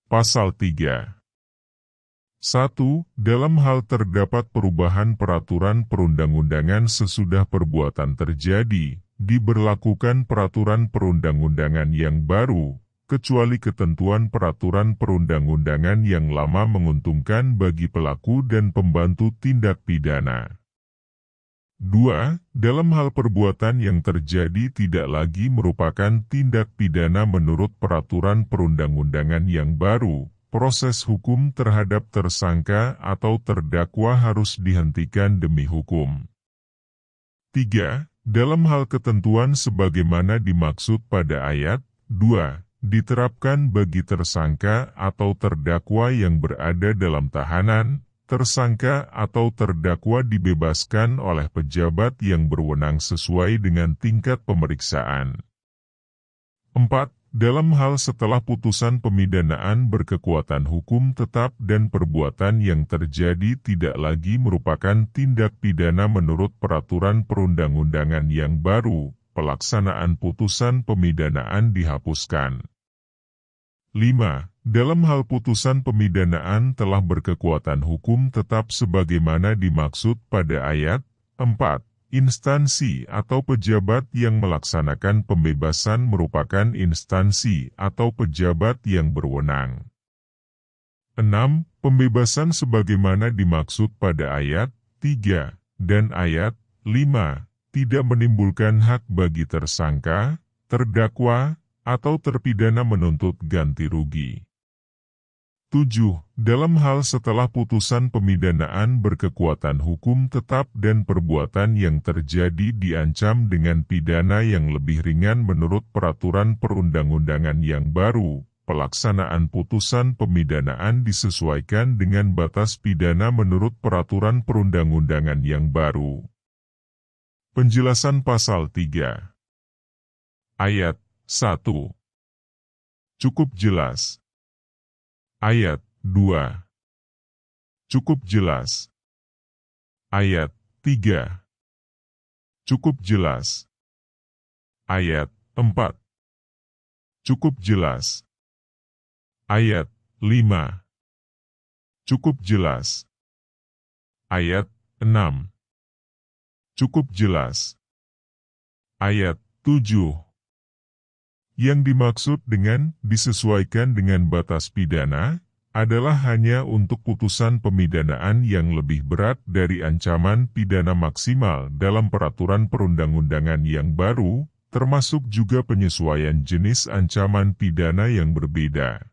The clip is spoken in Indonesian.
Pasal 3. 1. Dalam hal terdapat perubahan peraturan perundang-undangan sesudah perbuatan terjadi, diberlakukan peraturan perundang-undangan yang baru, kecuali ketentuan peraturan perundang-undangan yang lama menguntungkan bagi pelaku dan pembantu tindak pidana. 2. Dalam hal perbuatan yang terjadi tidak lagi merupakan tindak pidana menurut peraturan perundang-undangan yang baru, proses hukum terhadap tersangka atau terdakwa harus dihentikan demi hukum. 3. Dalam hal ketentuan sebagaimana dimaksud pada ayat 2, diterapkan bagi tersangka atau terdakwa yang berada dalam tahanan, tersangka atau terdakwa dibebaskan oleh pejabat yang berwenang sesuai dengan tingkat pemeriksaan. 4. Dalam hal setelah putusan pemidanaan berkekuatan hukum tetap dan perbuatan yang terjadi tidak lagi merupakan tindak pidana menurut peraturan perundang-undangan yang baru, pelaksanaan putusan pemidanaan dihapuskan. 5. Dalam hal putusan pemidanaan telah berkekuatan hukum tetap sebagaimana dimaksud pada ayat 4, instansi atau pejabat yang melaksanakan pembebasan merupakan instansi atau pejabat yang berwenang. 6. Pembebasan sebagaimana dimaksud pada ayat 3 dan ayat 5 tidak menimbulkan hak bagi tersangka, terdakwa, atau terpidana menuntut ganti rugi. 7. Dalam hal setelah putusan pemidanaan berkekuatan hukum tetap dan perbuatan yang terjadi diancam dengan pidana yang lebih ringan menurut peraturan perundang-undangan yang baru, pelaksanaan putusan pemidanaan disesuaikan dengan batas pidana menurut peraturan perundang-undangan yang baru. Penjelasan Pasal 3. Ayat 1. Cukup jelas. Ayat 2. Cukup jelas. Ayat 3. Cukup jelas. Ayat 4. Cukup jelas. Ayat 5. Cukup jelas. Ayat 6. Cukup jelas. Ayat 7. Yang dimaksud dengan disesuaikan dengan batas pidana, adalah hanya untuk putusan pemidanaan yang lebih berat dari ancaman pidana maksimal dalam peraturan perundang-undangan yang baru, termasuk juga penyesuaian jenis ancaman pidana yang berbeda.